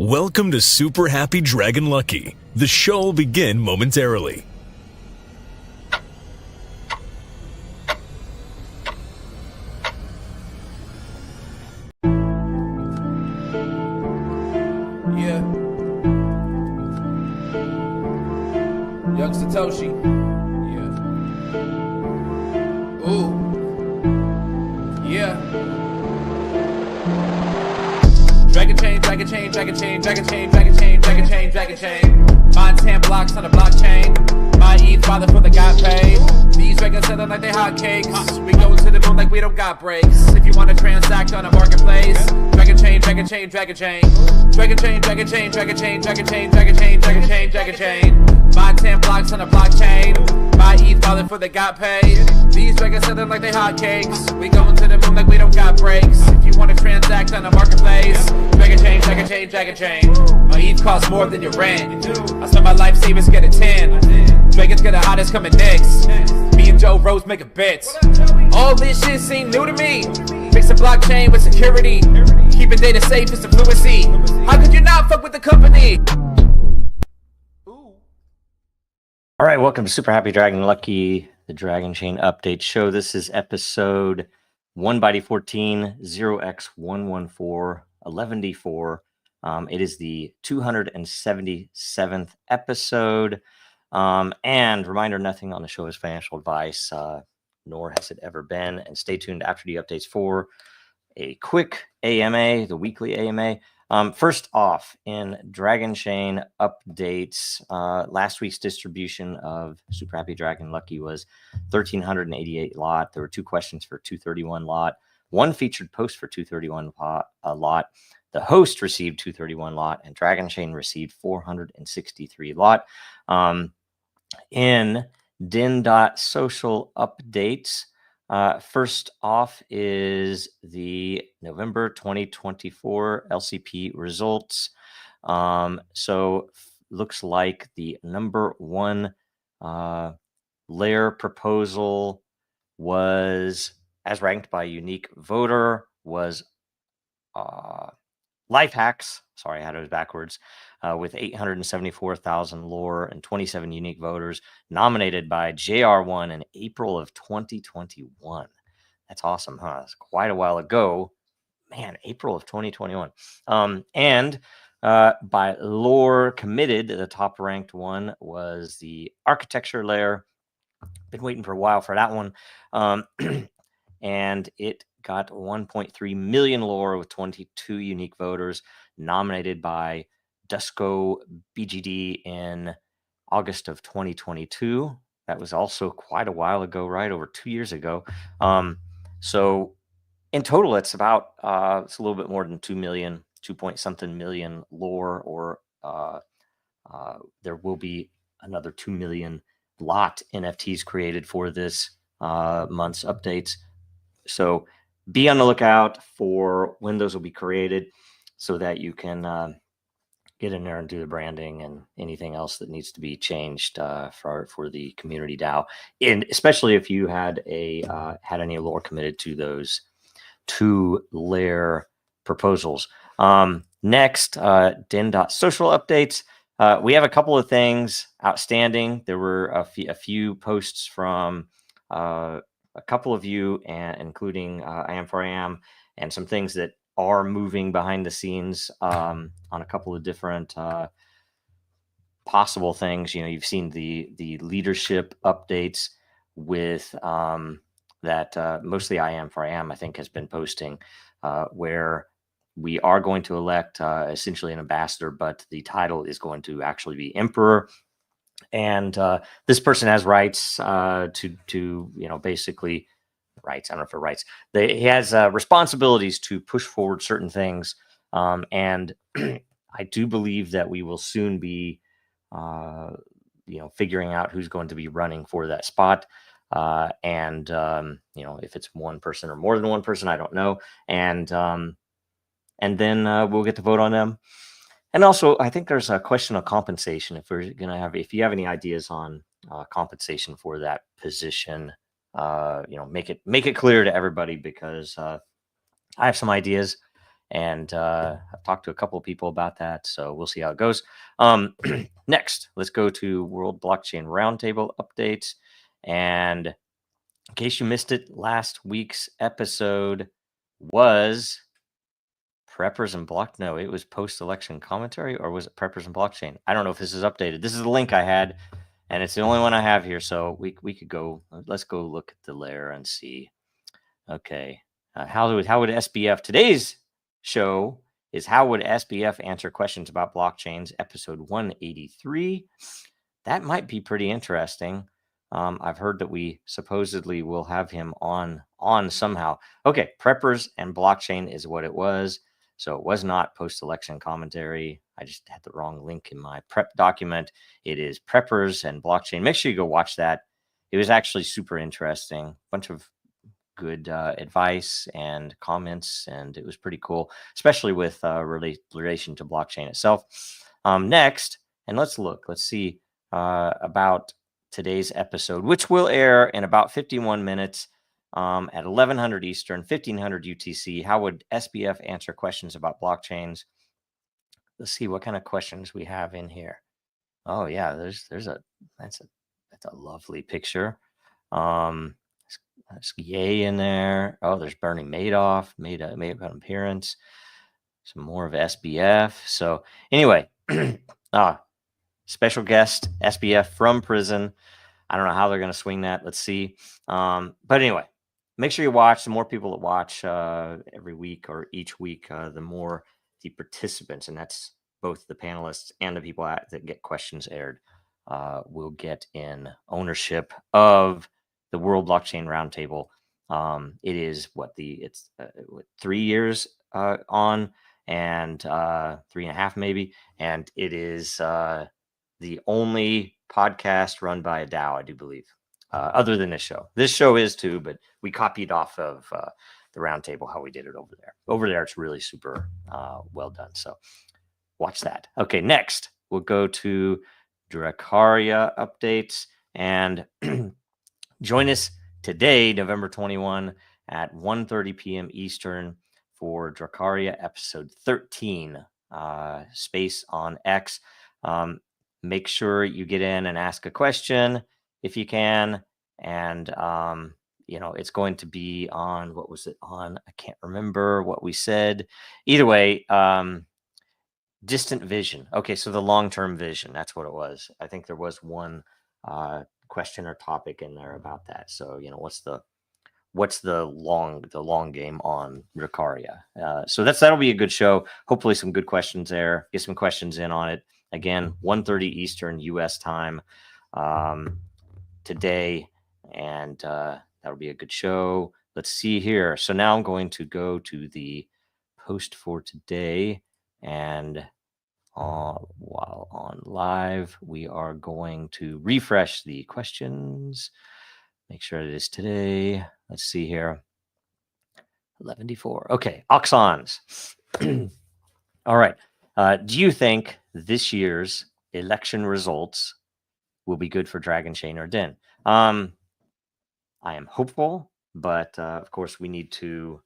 Welcome to Super Happy Dragon Lucky. The show will begin momentarily. Yeah. Young.Social. Yeah. Ooh. Yeah. Dragonchain, Dragonchain, Dragonchain, Dragonchain, Dragonchain, Dragonchain, Dragonchain. Mine 10 blocks on the blockchain. My ETH father for the got paid. These dragons selling like they hotcakes. We go to the moon like we don't got breaks. If you want to transact on a marketplace, Dragonchain, Dragonchain, Dragonchain. Dragonchain, Dragonchain, Dragonchain, Dragonchain, Dragonchain, Dragonchain, Dragonchain. Mine 10 blocks on the blockchain. My ETH father for the got paid. These dragons selling like they hotcakes. We going to the moon like we don't got breaks. If you want to transact on a marketplace, Dragonchain, Dragonchain, Dragonchain. My ETH costs more than your rent. I spend my life savings get a 10. Dragons get the hottest coming next. Me and Joe Rose make a bet. All this shit seem new to me. Mix a blockchain with security. Keeping data safe is the fluency. How could you not fuck with the company? All right, welcome to Super Happy Dragon Lucky, the Dragonchain Update Show. This is episode 1x14, 0x114, 11D4. It is the 277th episode. And reminder, nothing on the show is financial advice, nor has it ever been. And stay tuned after the updates for a quick AMA, the weekly AMA. First off, in Dragonchain updates, last week's distribution of Super Happy Dragon Lucky was 1,388 lot. There were 2 questions for 231 lot, 1 featured post for 231 lot. The host received 231 lot, and Dragonchain received 463 lot. In Den.Social updates, first off is the November 2024 LCP results. So looks like the number 1 layer proposal was, as ranked by unique voter, was Life Hacks. Sorry, I had it backwards. With 874,000 lore and 27 unique voters, nominated by JR1 in April of 2021. That's awesome, huh? It's quite a while ago. Man, April of 2021. And by lore committed, the top ranked one was the architecture layer. Been waiting for a while for that one. And it got 1.3 million lore with 22 unique voters, nominated by Dusko BGD in August of 2022. That was also quite a while ago, right? Over 2 years ago. So in total, it's about, it's a little bit more than 2 million, 2-point-something million lore, or there will be another 2 million lot NFTs created for this month's updates. So be on the lookout for when those will be created so that you can get in there and do the branding and anything else that needs to be changed for the community DAO, and especially if you had had any lore committed to those 2 layer proposals. Next, Den.Social updates. We have a couple of things outstanding. There were a few posts from a couple of you, and including I Am for I Am, and some things that are moving behind the scenes on a couple of different possible things. You know, you've seen the leadership updates with that mostly I Am for I Am, I think, has been posting, where we are going to elect essentially an ambassador, but the title is going to actually be emperor. And this person has rights to basically rights. I don't know if it rights. He has responsibilities to push forward certain things. And I do believe that we will soon be, figuring out who's going to be running for that spot. And if it's one person or more than one person, I don't know. And then we'll get to vote on them. And also, I think there's a question of compensation. If you have any ideas on compensation for that position, make it clear to everybody, because I have some ideas, And I've talked to a couple of people about that, so we'll see how it goes. Next, let's go to World Blockchain Roundtable updates. And in case you missed it, last week's episode was Preppers and Block. No, it was post-election commentary, or was it Preppers and Blockchain? I don't know if this is updated. This is the link I had, and it's the only one I have here. So we could go. Let's go look at the layer and see. Okay, how would SBF? Today's show is how would SBF answer questions about blockchains? Episode 183. That might be pretty interesting. I've heard that we supposedly will have him on somehow. Okay, Preppers and Blockchain is what it was. So it was not post-election commentary. I just had the wrong link in my prep document. It is Preppers and Blockchain. Make sure you go watch that. It was actually super interesting. Bunch of good advice and comments, and it was pretty cool, especially with relation to blockchain itself. Next, and let's see about today's episode, which will air in about 51 minutes. At 1100 Eastern, 1500 UTC. How would SBF answer questions about blockchains? Let's see what kind of questions we have in here. Oh yeah, that's a lovely picture. There's Ye in there. Oh, there's Bernie Madoff made an appearance. Some more of SBF. So anyway, special guest SBF from prison. I don't know how they're going to swing that. Let's see. But anyway, make sure you watch. The more people that watch every week or each week, the more the participants, and that's both the panelists and the people that get questions aired, will get in ownership of the World Blockchain Roundtable. It is 3 years on, and 3.5 maybe, and it is the only podcast run by a DAO, I do believe, other than this show. This show is too, but we copied off of the roundtable how we did it over there. Over there, it's really super well done. So watch that. Okay, next we'll go to Dracaria updates, and join us today, November 21 at 1:30 p.m. Eastern for Dracaria episode 13, Space on X. Make sure you get in and ask a question if you can. And, it's going to be on, what was it on? I can't remember what we said. Either way, distant vision. Okay, so the long-term vision, that's what it was. I think there was one question or topic in there about that. So, what's the long game on Dracaria? So that'll be a good show. Hopefully some good questions there. Get some questions in on it. Again, 1:30 Eastern US time today, and that'll be a good show. Let's see here. So now I'm going to go to the post for today, and while on live, we are going to refresh the questions. Make sure it is today. Let's see here. 11:04. Okay, Oxons. All right. Do you think this year's election results will be good for Dragonchain or Den? I am hopeful, but of course we need to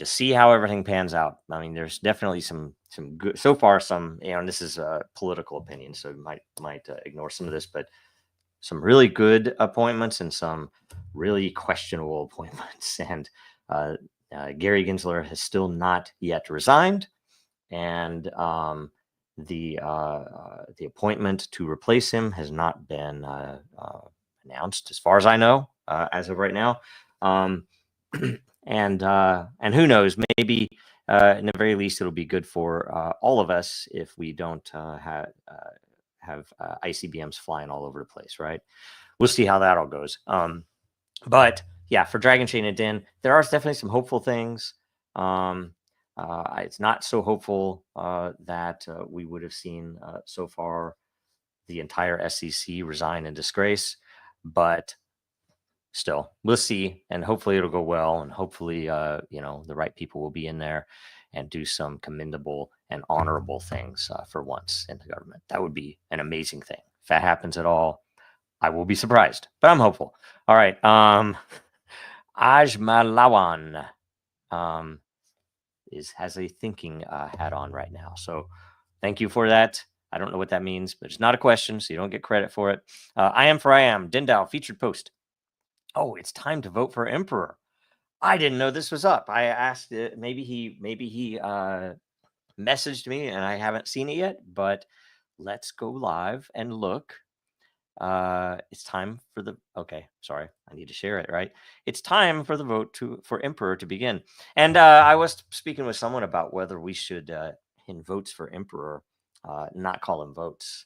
see how everything pans out. I mean, there's definitely some good so far. Some, and this is a political opinion, so you might ignore some of this, but some really good appointments and some really questionable appointments. And Gary Gensler has still not yet resigned, and the appointment to replace him has not been announced, as far as I know, as of right now. And who knows? Maybe in the very least, it'll be good for all of us if we don't have ICBMs flying all over the place, right? We'll see how that all goes. But yeah, for Dragonchain and Den, there are definitely some hopeful things. It's not so hopeful that we would have seen so far the entire SEC resign in disgrace, but still, we'll see, and hopefully it'll go well, and hopefully, the right people will be in there and do some commendable and honorable things for once in the government. That would be an amazing thing. If that happens at all, I will be surprised, but I'm hopeful. All right, Ajmalawan. has a thinking hat on right now. So thank you for that. I don't know what that means, but it's not a question, so you don't get credit for it. I am for I am. Den.Dao featured post. Oh, it's time to vote for Emperor. I didn't know this was up. I asked it. Maybe he messaged me and I haven't seen it yet, but let's go live and look. It's time for the sorry, I need to share it, right? It's time for the vote for Emperor to begin. And I was speaking with someone about whether we should in votes for Emperor not call them votes,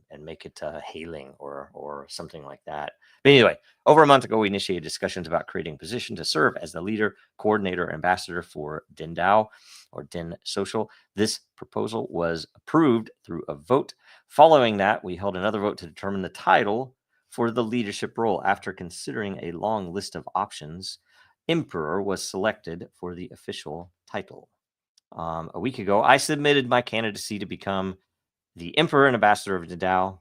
and make it hailing or something like that. But anyway, over a month ago, we initiated discussions about creating a position to serve as the leader, coordinator, ambassador for Den.Dao or Den.Social. This proposal was approved through a vote. Following that, we held another vote to determine the title for the leadership role. After considering a long list of options, Emperor was selected for the official title. A week ago, I submitted my candidacy to become the Emperor and Ambassador of Den.Dao.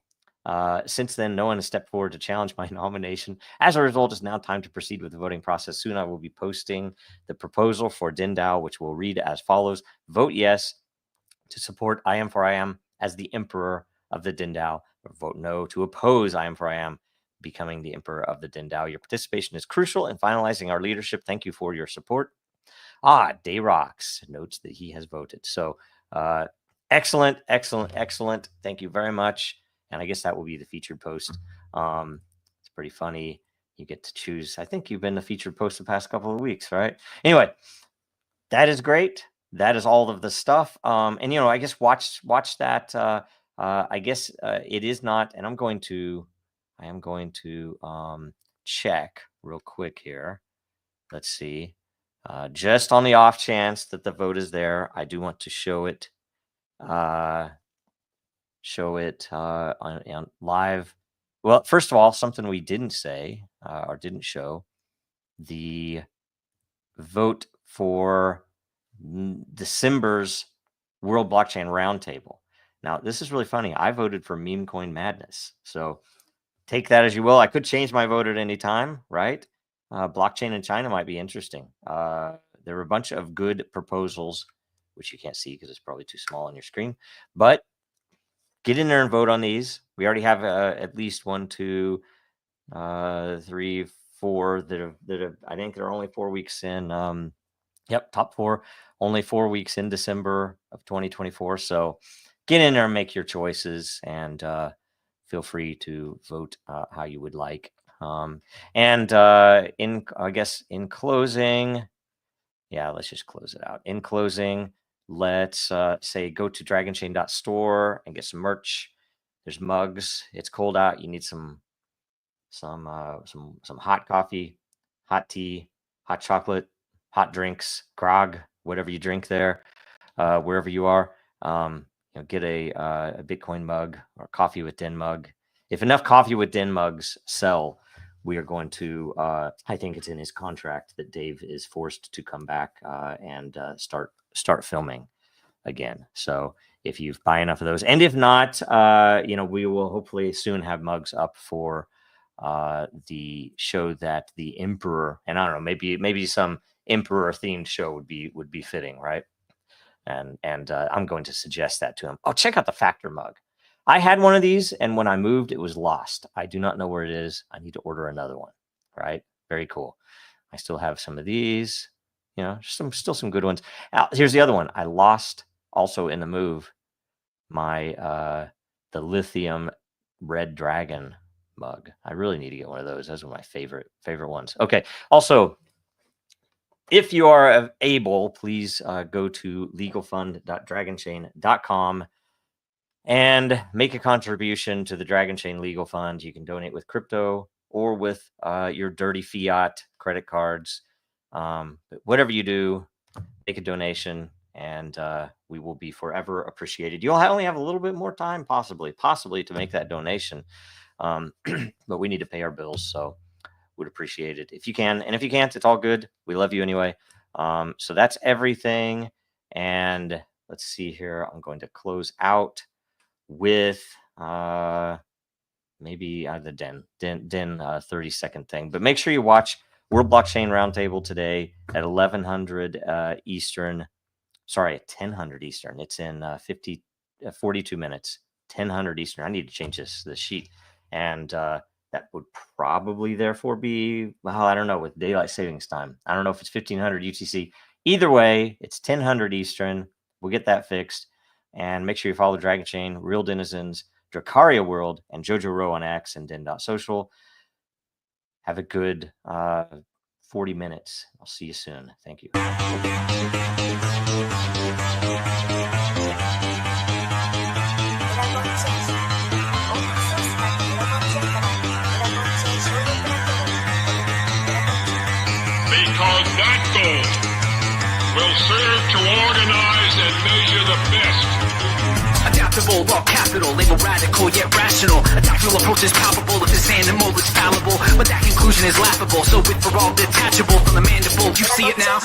Since then, no one has stepped forward to challenge my nomination. As a result, it's now time to proceed with the voting process. Soon I will be posting the proposal for Den.Dao, which will read as follows. Vote yes to support I am for I am as the Emperor of the Den.Dao, or vote no to oppose I am for I am becoming the Emperor of the Den.Dao. Your participation is crucial in finalizing our leadership. Thank you for your support. Dayrox notes that he has voted. So excellent. Thank you very much. And I guess that will be the featured post. It's pretty funny. You get to choose. I think you've been the featured post the past couple of weeks, right? Anyway, that is great. That is all of the stuff. And I guess watch that. I guess it is not. And I am going to check real quick here. Let's see. Just on the off chance that the vote is there, I do want to show it. On live. Well, first of all, something we didn't say or didn't show, the vote for December's World Blockchain Roundtable. Now, this is really funny. I voted for Meme Coin Madness. So take that as you will. I could change my vote at any time, right? Blockchain in China might be interesting. There were a bunch of good proposals, which you can't see because it's probably too small on your screen. But get in there and vote on these. We already have at least 1, 2, 3, 4 that have. I think they're only 4 weeks in. Yep, top 4, only 4 weeks in December of 2024. So get in there and make your choices, and feel free to vote how you would like. In closing, let's just close it out. In closing, let's say go to Dragonchain.Store and get some merch. There's mugs. It's cold out. You need some hot coffee, hot tea, hot chocolate, hot drinks, grog, whatever you drink there, wherever you are. Get a Bitcoin mug or coffee with Den mug. If enough coffee with Den mugs sell, we are going to, I think it's in his contract that Dave is forced to come back and start filming again. So if you buy enough of those, and if not, we will hopefully soon have mugs up for the show that the Emperor, and I don't know, maybe some Emperor themed show would be fitting, right? And I'm going to suggest that to him. Oh, check out the Factor mug. I had one of these, and when I moved, it was lost. I do not know where it is. I need to order another one, right? Very cool. I still have some of these, still some good ones. Here's the other one. I lost also in the move my the lithium red dragon mug. I really need to get one of those. Those are my favorite ones. Okay. Also, if you are able, please go to legalfund.dragonchain.com and make a contribution to the Dragonchain Legal Fund. You can donate with crypto or with your dirty fiat credit cards. But whatever you do, make a donation, and we will be forever appreciated. You'll only have a little bit more time, possibly to make that donation. But we need to pay our bills, so would appreciate it if you can. And if you can't, it's all good. We love you anyway. So that's everything. And let's see here. I'm going to close out with maybe the Den 30-second thing. But make sure you watch World Blockchain Roundtable today at 1100 Eastern sorry, at 1000 Eastern. It's in 42 minutes, 1000 Eastern. I need to change this sheet. And that would probably therefore be, well, I don't know, with daylight savings time. I don't know if it's 1500 UTC. Either way, it's 1000 Eastern. We'll get that fixed. And make sure you follow Dragonchain, Real Denizens, Dracaria World, and Jojo Row on X and Den.Social. Have a good 40 minutes. I'll see you soon. Thank you. Because that goal will serve to organize and measure the best. Adaptable, all capital, label radical yet rational. A tactical approach is palpable if this animal is fallible, but that conclusion is laughable. So with for all detachable from the mandible, you see it now.